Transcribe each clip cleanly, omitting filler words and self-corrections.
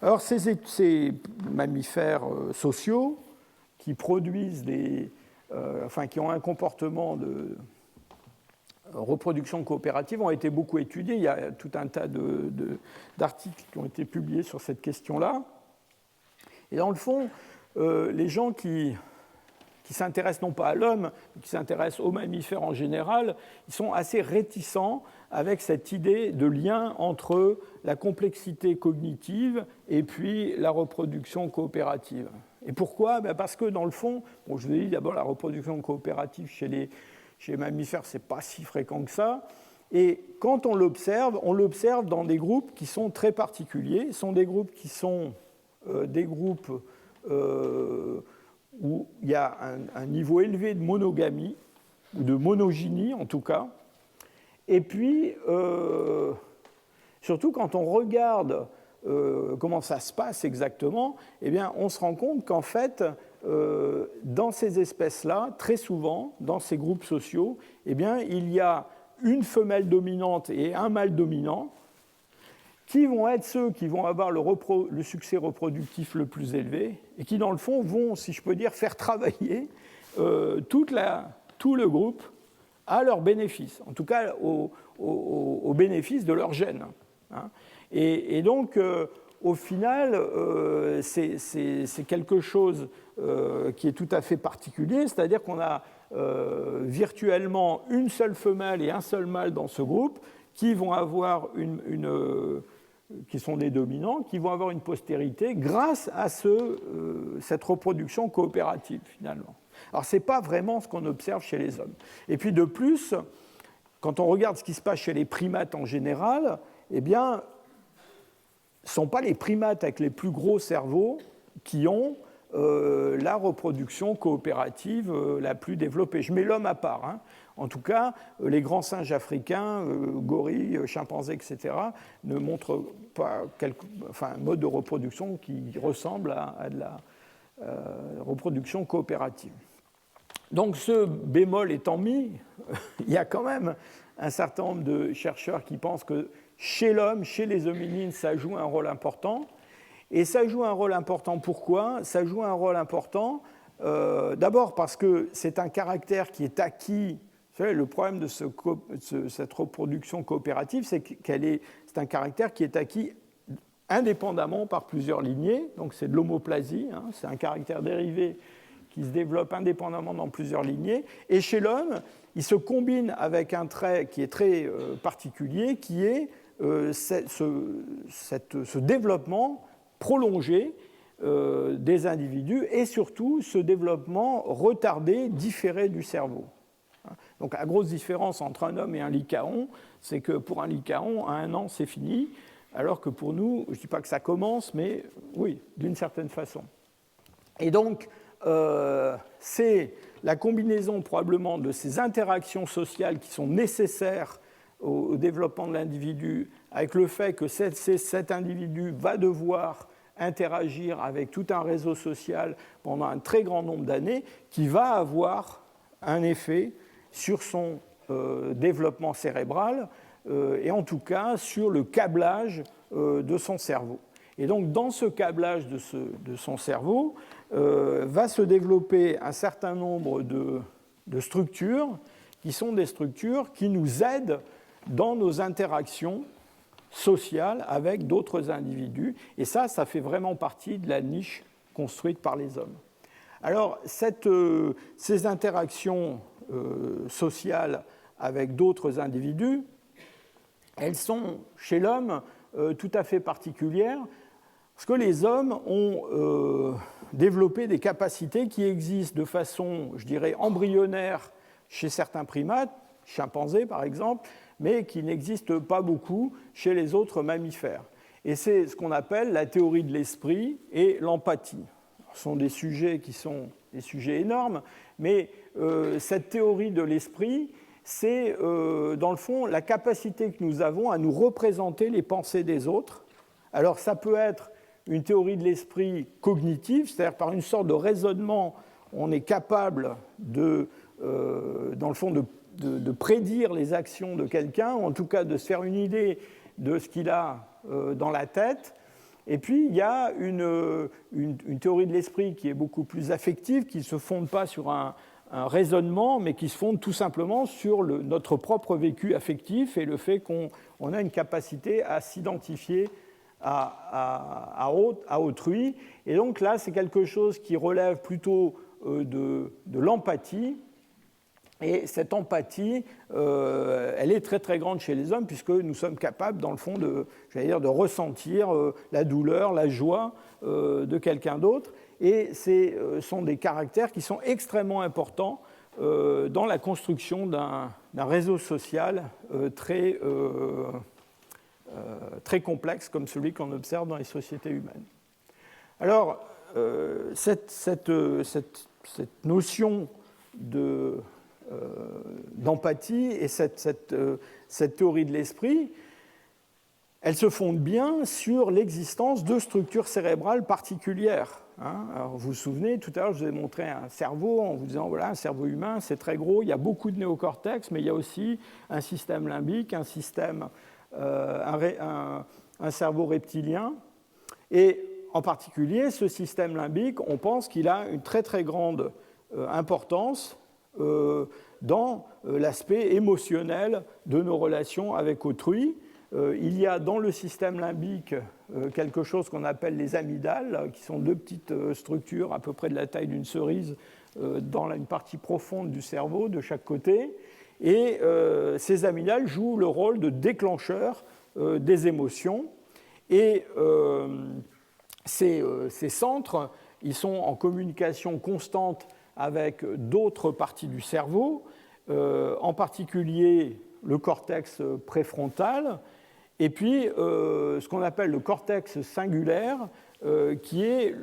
Alors, ces mammifères sociaux qui produisent qui ont un comportement de reproduction coopérative ont été beaucoup étudiés. Il y a tout un tas d'articles qui ont été publiés sur cette question-là. Et dans le fond, les gens qui s'intéressent non pas à l'homme, mais qui s'intéressent aux mammifères en général, ils sont assez réticents avec cette idée de lien entre la complexité cognitive et puis la reproduction coopérative. Et pourquoi ? Parce que dans le fond, je vous ai dit d'abord la reproduction coopérative chez les mammifères, ce n'est pas si fréquent que ça. Et quand on l'observe dans des groupes qui sont très particuliers. Ce sont des groupes qui sont des groupes où il y a un niveau élevé de monogamie, ou de monogynie en tout cas. Et puis, surtout quand on regarde comment ça se passe exactement, eh bien, on se rend compte qu'en fait, dans ces espèces-là, très souvent, dans ces groupes sociaux, eh bien, il y a une femelle dominante et un mâle dominant qui vont être ceux qui vont avoir le succès reproductif le plus élevé et qui, dans le fond, vont, si je peux dire, faire travailler tout le groupe à leur bénéfice, en tout cas au bénéfice de leur gène. Hein. Et donc, au final, c'est quelque chose qui est tout à fait particulier, c'est-à-dire qu'on a virtuellement une seule femelle et un seul mâle dans ce groupe qui vont avoir qui sont des dominants, qui vont avoir une postérité grâce à cette reproduction coopérative, finalement. Alors, ce n'est pas vraiment ce qu'on observe chez les hommes. Et puis, de plus, quand on regarde ce qui se passe chez les primates en général, eh bien, ce ne sont pas les primates avec les plus gros cerveaux qui ont la reproduction coopérative la plus développée. Je mets l'homme à part. Hein. En tout cas, les grands singes africains, gorilles, chimpanzés, etc., ne montrent pas un mode de reproduction qui ressemble à de la reproduction coopérative. Donc, ce bémol étant mis, il y a quand même un certain nombre de chercheurs qui pensent que chez l'homme, chez les hominines, ça joue un rôle important. Et ça joue un rôle important, pourquoi ? Ça joue un rôle important, d'abord parce que c'est un caractère qui est acquis. Vous savez, le problème de cette reproduction coopérative, c'est c'est un caractère qui est acquis indépendamment par plusieurs lignées. Donc c'est de l'homoplasie, hein, c'est un caractère dérivé qui se développe indépendamment dans plusieurs lignées. Et chez l'homme, il se combine avec un trait qui est très particulier, qui est ce développement prolongé des individus et surtout ce développement retardé, différé du cerveau. Donc la grosse différence entre un homme et un lycaon, c'est que pour un lycaon, à 1 an, c'est fini, alors que pour nous, je ne dis pas que ça commence, mais oui, d'une certaine façon. Et donc, c'est la combinaison probablement de ces interactions sociales qui sont nécessaires au développement de l'individu, avec le fait que cet individu va devoir interagir avec tout un réseau social pendant un très grand nombre d'années, qui va avoir un effet sur son développement cérébral et en tout cas sur le câblage de son cerveau. Et donc dans ce câblage de son cerveau va se développer un certain nombre de structures qui sont des structures qui nous aident dans nos interactions sociales avec d'autres individus. Et ça fait vraiment partie de la niche construite par les hommes. Alors, ces interactions sociales avec d'autres individus, elles sont, chez l'homme, tout à fait particulières, parce que les hommes ont développé des capacités qui existent de façon, je dirais, embryonnaire chez certains primates, chimpanzés par exemple, mais qui n'existent pas beaucoup chez les autres mammifères. Et c'est ce qu'on appelle la théorie de l'esprit et l'empathie. Ce sont des sujets qui sont des sujets énormes, mais cette théorie de l'esprit, c'est dans le fond la capacité que nous avons à nous représenter les pensées des autres. Alors ça peut être une théorie de l'esprit cognitive, c'est-à-dire par une sorte de raisonnement, on est capable dans le fond, de prédire les actions de quelqu'un, ou en tout cas de se faire une idée de ce qu'il a dans la tête. Et puis, il y a une théorie de l'esprit qui est beaucoup plus affective, qui ne se fonde pas sur un raisonnement, mais qui se fonde tout simplement sur notre propre vécu affectif et le fait qu'on a une capacité à s'identifier à autrui. Et donc là, c'est quelque chose qui relève plutôt de l'empathie. Et cette empathie, elle est très très grande chez les hommes, puisque nous sommes capables, dans le fond, de ressentir la douleur, la joie de quelqu'un d'autre. Et ce sont des caractères qui sont extrêmement importants dans la construction d'un réseau social très complexe, comme celui qu'on observe dans les sociétés humaines. Alors, cette notion d'empathie et cette théorie de l'esprit, elle se fonde bien sur l'existence de structures cérébrales particulières. Alors, vous vous souvenez, tout à l'heure, je vous ai montré un cerveau en vous disant, voilà, un cerveau humain, c'est très gros, il y a beaucoup de néocortex, mais il y a aussi un système limbique, un cerveau reptilien. Et en particulier, ce système limbique, on pense qu'il a une très très grande importance dans l'aspect émotionnel de nos relations avec autrui. Il y a dans le système limbique quelque chose qu'on appelle les amygdales, qui sont deux petites structures à peu près de la taille d'une cerise dans une partie profonde du cerveau de chaque côté. Et ces amygdales jouent le rôle de déclencheur des émotions. Et ces centres, ils sont en communication constante avec d'autres parties du cerveau, en particulier le cortex préfrontal, et puis ce qu'on appelle le cortex singulaire, qui est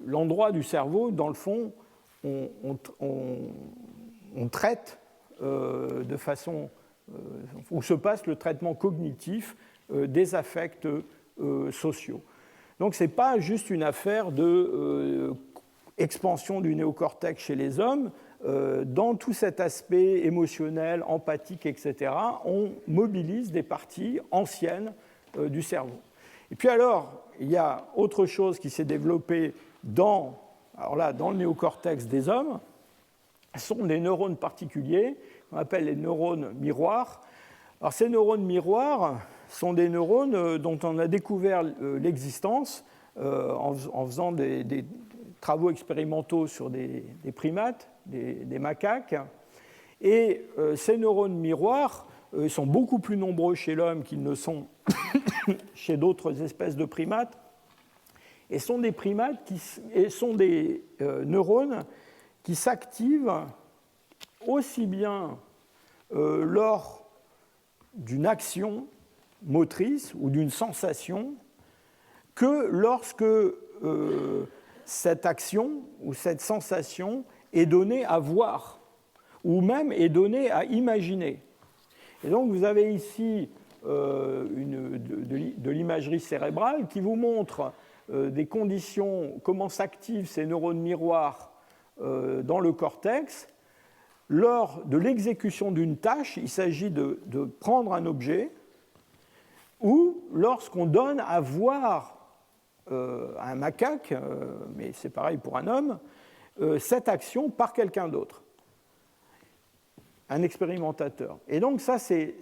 l'endroit du cerveau, dans le fond, on traite de façon où se passe le traitement cognitif des affects sociaux. Donc ce n'est pas juste une affaire d'expansion du néocortex chez les hommes. Dans tout cet aspect émotionnel, empathique, etc., on mobilise des parties anciennes du cerveau. Et puis alors, il y a autre chose qui s'est développée dans le néocortex des hommes. Ce sont des neurones particuliers, qu'on appelle les neurones miroirs. Alors ces neurones miroirs sont des neurones dont on a découvert l'existence en faisant des travaux expérimentaux sur des primates, des macaques. Et ces neurones miroirs sont beaucoup plus nombreux chez l'homme qu'ils ne sont chez d'autres espèces de primates. Et sont des neurones qui s'activent aussi bien lors d'une action motrice ou d'une sensation que lorsque cette action ou cette sensation est donnée à voir ou même est donnée à imaginer. Et donc vous avez ici de l'imagerie cérébrale qui vous montre des conditions, comment s'activent ces neurones miroirs dans le cortex. Lors de l'exécution d'une tâche, il s'agit de prendre un objet, ou lorsqu'on donne à voir à un macaque, mais c'est pareil pour un homme, cette action par quelqu'un d'autre, un expérimentateur. Et donc ça, c'est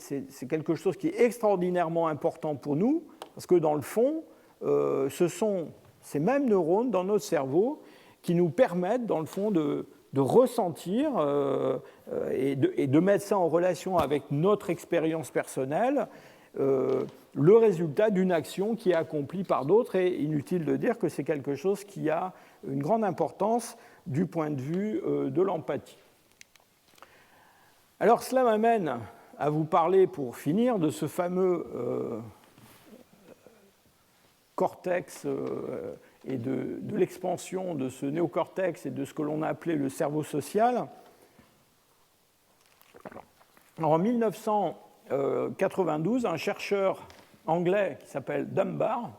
quelque chose qui est extraordinairement important pour nous, parce que dans le fond, ce sont ces mêmes neurones dans notre cerveau qui nous permettent, dans le fond, de ressentir et de mettre ça en relation avec notre expérience personnelle, le résultat d'une action qui est accomplie par d'autres. Et inutile de dire que c'est quelque chose qui a une grande importance du point de vue de l'empathie. Alors cela m'amène à vous parler, pour finir, de ce fameux cortex et de l'expansion de ce néocortex et de ce que l'on a appelé le cerveau social. Alors, en 1992, un chercheur anglais qui s'appelle Dunbar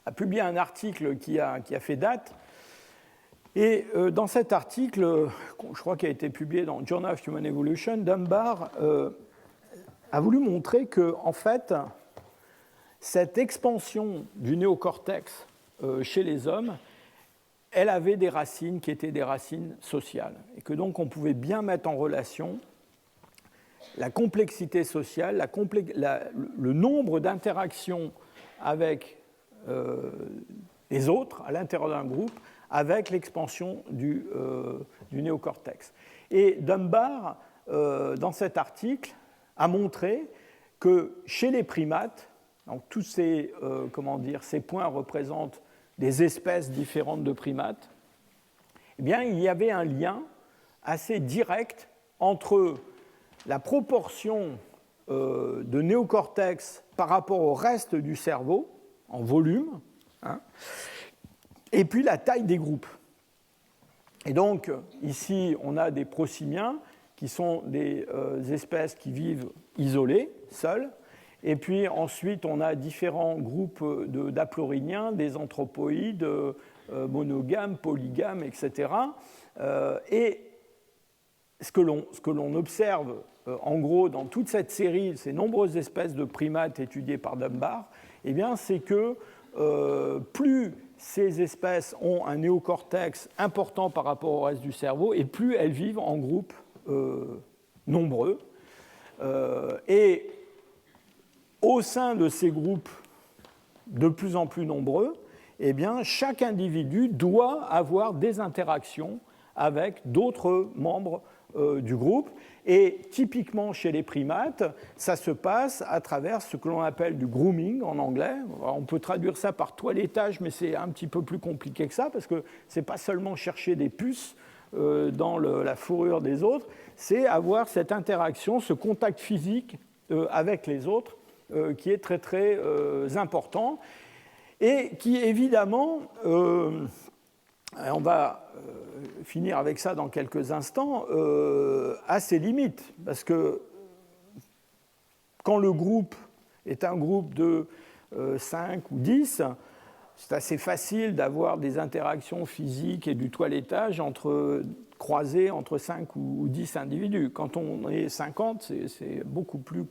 a publié un article qui a fait date. Et dans cet article, je crois qu'il a été publié dans Journal of Human Evolution, Dunbar a voulu montrer que, en fait, cette expansion du néocortex chez les hommes, elle avait des racines qui étaient des racines sociales, et que donc on pouvait bien mettre en relation la complexité sociale, le nombre d'interactions avec les autres à l'intérieur d'un groupe, avec l'expansion du néocortex. Et Dunbar, dans cet article, a montré que chez les primates, donc tous ces points représentent des espèces différentes de primates, eh bien, il y avait un lien assez direct entre la proportion de néocortex par rapport au reste du cerveau, en volume, et puis la taille des groupes. Et donc, ici, on a des prosimiens qui sont des espèces qui vivent isolées, seules. Et puis ensuite, on a différents groupes d'aplorhiniens, des anthropoïdes, monogames, polygames, etc. Et ce que l'on observe, en gros, dans toute cette série, ces nombreuses espèces de primates étudiées par Dunbar, eh bien, c'est que plus ces espèces ont un néocortex important par rapport au reste du cerveau, et plus elles vivent en groupes nombreux. Et au sein de ces groupes de plus en plus nombreux, eh bien, chaque individu doit avoir des interactions avec d'autres membres du groupe. Et typiquement chez les primates, ça se passe à travers ce que l'on appelle du grooming en anglais. Alors, on peut traduire ça par toilettage, mais c'est un petit peu plus compliqué que ça, parce que ce n'est pas seulement chercher des puces dans la fourrure des autres, c'est avoir cette interaction, ce contact physique avec les autres, qui est très très important, et qui évidemment, on va finir avec ça dans quelques instants, a ses limites, parce que quand le groupe est un groupe de 5 ou 10, c'est assez facile d'avoir des interactions physiques et du toilettage croisées entre 5 ou 10 individus. Quand on est 50, c'est beaucoup plus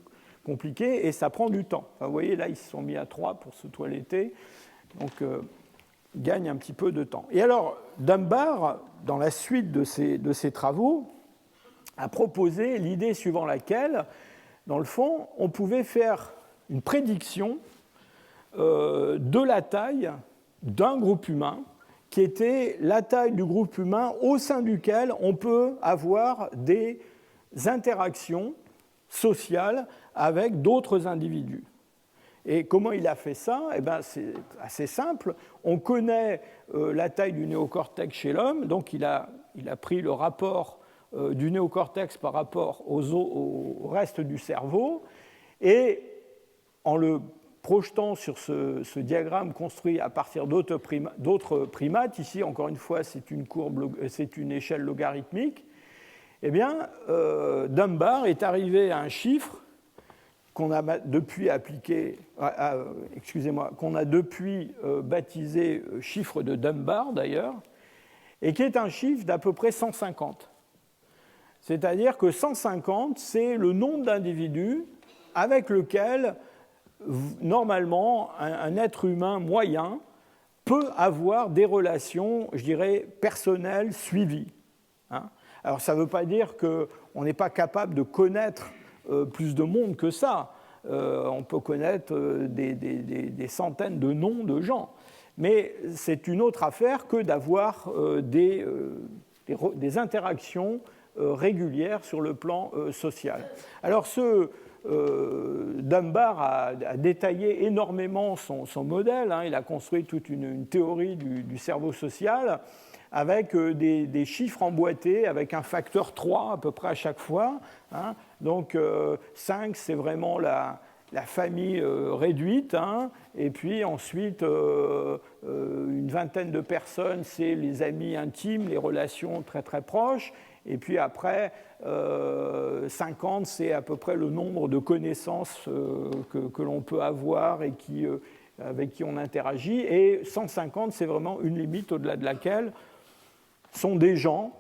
compliqué et ça prend du temps. Enfin, vous voyez, là, ils se sont mis à 3 pour se toiletter, donc ils gagnent un petit peu de temps. Et alors, Dunbar, dans la suite de ses travaux, a proposé l'idée suivant laquelle, dans le fond, on pouvait faire une prédiction de la taille d'un groupe humain, qui était la taille du groupe humain au sein duquel on peut avoir des interactions sociales avec d'autres individus. Et comment il a fait ça ? Eh bien, c'est assez simple. On connaît la taille du néocortex chez l'homme, donc il a pris le rapport du néocortex par rapport au reste du cerveau, et en le projetant sur ce diagramme construit à partir d'autres primates, ici encore une fois c'est une échelle logarithmique, eh bien Dunbar est arrivé à un chiffre qu'on a depuis qu'on a depuis baptisé chiffre de Dunbar d'ailleurs, et qui est un chiffre d'à peu près 150. C'est-à-dire que 150, c'est le nombre d'individus avec lequel normalement, un être humain moyen peut avoir des relations, je dirais, personnelles suivies. Alors, ça ne veut pas dire qu'on n'est pas capable de connaître plus de monde que ça. On peut connaître des centaines de noms de gens. Mais c'est une autre affaire que d'avoir des interactions régulières sur le plan social. Alors, Dunbar a détaillé énormément son modèle. Il a construit toute une théorie du cerveau social avec des chiffres emboîtés, avec un facteur 3 à peu près à chaque fois. Donc 5, c'est vraiment la famille réduite, et puis ensuite une vingtaine de personnes, c'est les amis intimes, les relations très très proches. Et puis après, 50, c'est à peu près le nombre de connaissances que l'on peut avoir et avec qui on interagit. Et 150, c'est vraiment une limite au-delà de laquelle sont des gens.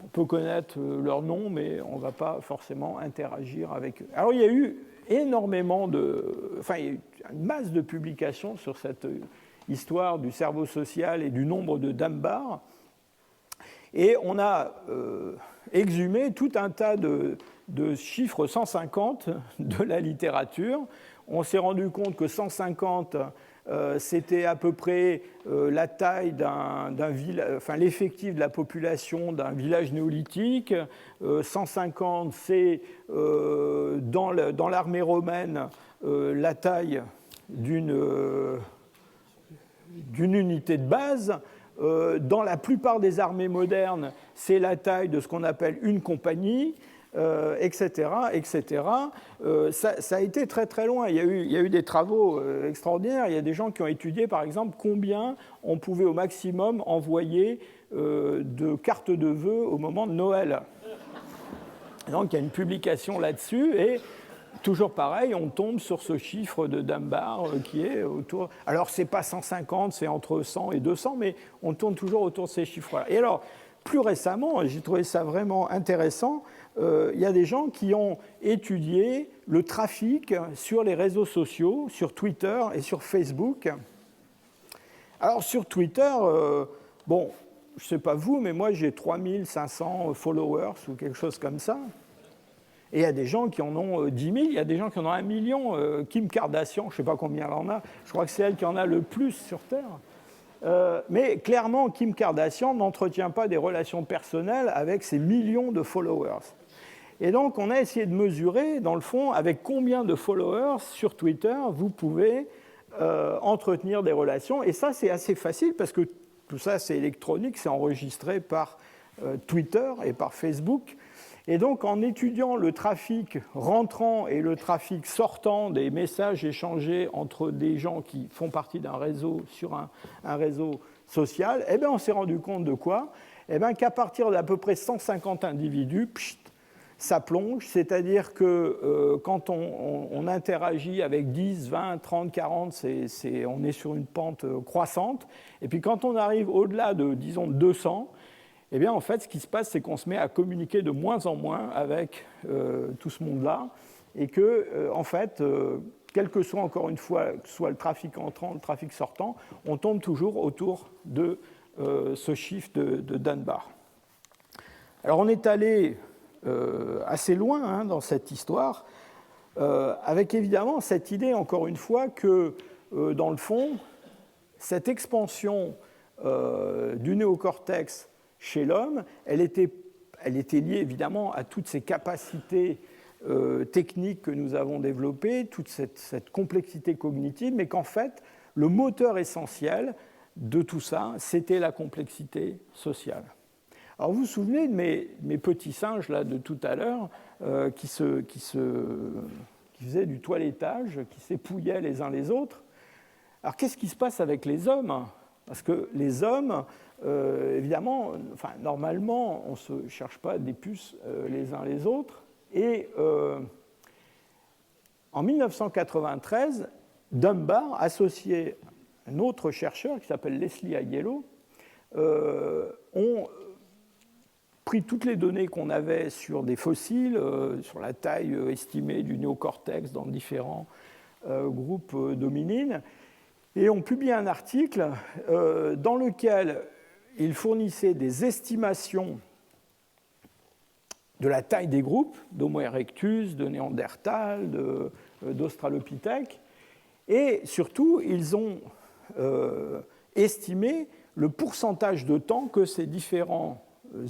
On peut connaître leur nom, mais on ne va pas forcément interagir avec eux. Alors il y a eu énormément une masse de publications sur cette histoire du cerveau social et du nombre de Dunbar. Et on a exhumé tout un tas de chiffres 150 de la littérature. On s'est rendu compte que 150, c'était à peu près la taille d'un village, enfin l'effectif de la population d'un village néolithique. 150, c'est dans l'armée romaine la taille d'une unité de base. Dans la plupart des armées modernes, c'est la taille de ce qu'on appelle une compagnie. Etc. etc. Ça a été très très loin. Il y a eu des travaux extraordinaires. Il y a des gens qui ont étudié, par exemple, combien on pouvait au maximum envoyer de cartes de vœux au moment de Noël. Donc il y a une publication là-dessus et toujours pareil, on tombe sur ce chiffre de Dunbar qui est autour... Alors c'est pas 150, c'est entre 100 et 200, mais on tourne toujours autour de ces chiffres-là. Et alors, plus récemment, j'ai trouvé ça vraiment intéressant, il y a des gens qui ont étudié le trafic sur les réseaux sociaux, sur Twitter et sur Facebook. Alors sur Twitter, bon, je ne sais pas vous, mais moi j'ai 3500 followers ou quelque chose comme ça. Et il y a des gens qui en ont 10 000, il y a des gens qui en ont 1 million. Kim Kardashian, je ne sais pas combien elle en a, je crois que c'est elle qui en a le plus sur Terre. Mais clairement, Kim Kardashian n'entretient pas des relations personnelles avec ses millions de followers. Et donc, on a essayé de mesurer, dans le fond, avec combien de followers sur Twitter vous pouvez entretenir des relations. Et ça, c'est assez facile parce que tout ça, c'est électronique, c'est enregistré par Twitter et par Facebook. Et donc, en étudiant le trafic rentrant et le trafic sortant des messages échangés entre des gens qui font partie d'un réseau sur un réseau social, eh bien, on s'est rendu compte de quoi ? Eh bien, qu'à partir d'à peu près 150 individus, ça plonge, c'est-à-dire que quand on interagit avec 10, 20, 30, 40, on est sur une pente croissante. Et puis quand on arrive au-delà de, disons, 200, eh bien, en fait, ce qui se passe, c'est qu'on se met à communiquer de moins en moins avec tout ce monde-là, et que, en fait, quel que soit, encore une fois, que ce soit le trafic entrant, le trafic sortant, on tombe toujours autour de ce chiffre de Dunbar. Alors, on est allé assez loin dans cette histoire, avec évidemment cette idée, encore une fois, que, dans le fond, cette expansion du néocortex chez l'homme, elle était liée évidemment à toutes ces capacités techniques que nous avons développées, toute cette complexité cognitive, mais qu'en fait, le moteur essentiel de tout ça, c'était la complexité sociale. Alors vous vous souvenez de mes petits singes là, de tout à l'heure qui faisaient du toilettage, qui s'épouillaient les uns les autres. Alors qu'est-ce qui se passe avec les hommes ? Parce que les hommes, évidemment, enfin, normalement, on ne se cherche pas des puces les uns les autres. Et en 1993, Dunbar, associé à un autre chercheur qui s'appelle Leslie Aiello, ont pris toutes les données qu'on avait sur des fossiles, sur la taille estimée du néocortex dans différents groupes d'hominines, et ont publié un article dans lequel ils fournissaient des estimations de la taille des groupes, d'Homo erectus, de Néandertal, d'Australopithèque, et surtout, ils ont estimé le pourcentage de temps que ces différents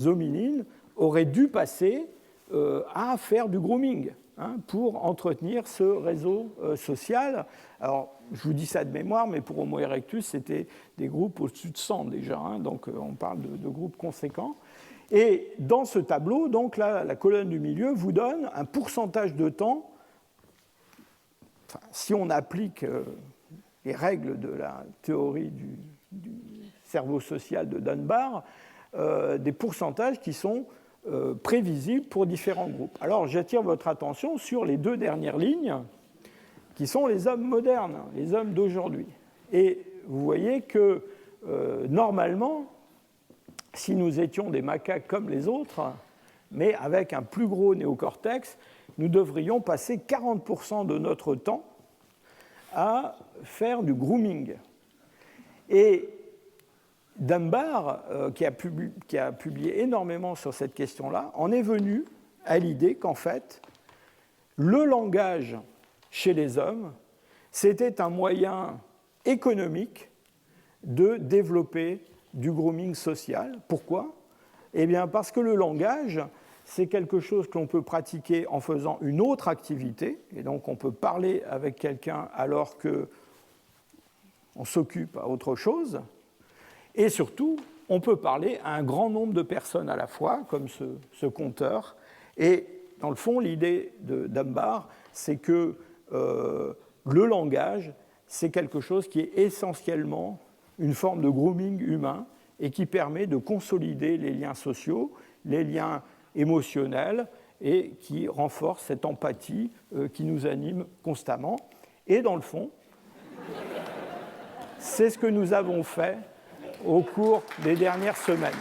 hominines auraient dû passer à faire du grooming pour entretenir ce réseau social. Alors, je vous dis ça de mémoire, mais pour Homo erectus, c'était des groupes au-dessus de 100 déjà, donc on parle de groupes conséquents. Et dans ce tableau, donc là, la colonne du milieu vous donne un pourcentage de temps, si on applique les règles de la théorie du cerveau social de Dunbar, des pourcentages qui sont prévisibles pour différents groupes. Alors j'attire votre attention sur les deux dernières lignes, qui sont les hommes modernes, les hommes d'aujourd'hui. Et vous voyez que normalement, si nous étions des macaques comme les autres, mais avec un plus gros néocortex, nous devrions passer 40% de notre temps à faire du grooming. Et Dunbar, qui a publié énormément sur cette question-là, en est venu à l'idée qu'en fait, le langage chez les hommes, c'était un moyen économique de développer du grooming social. Pourquoi ? Eh bien, parce que le langage, c'est quelque chose que l'on peut pratiquer en faisant une autre activité, et donc on peut parler avec quelqu'un alors qu'on s'occupe à autre chose, et surtout, on peut parler à un grand nombre de personnes à la fois, comme ce conteur, et dans le fond, l'idée de Dunbar, c'est que le langage, c'est quelque chose qui est essentiellement une forme de grooming humain et qui permet de consolider les liens sociaux, les liens émotionnels et qui renforce cette empathie qui nous anime constamment. Et dans le fond, c'est ce que nous avons fait au cours des dernières semaines.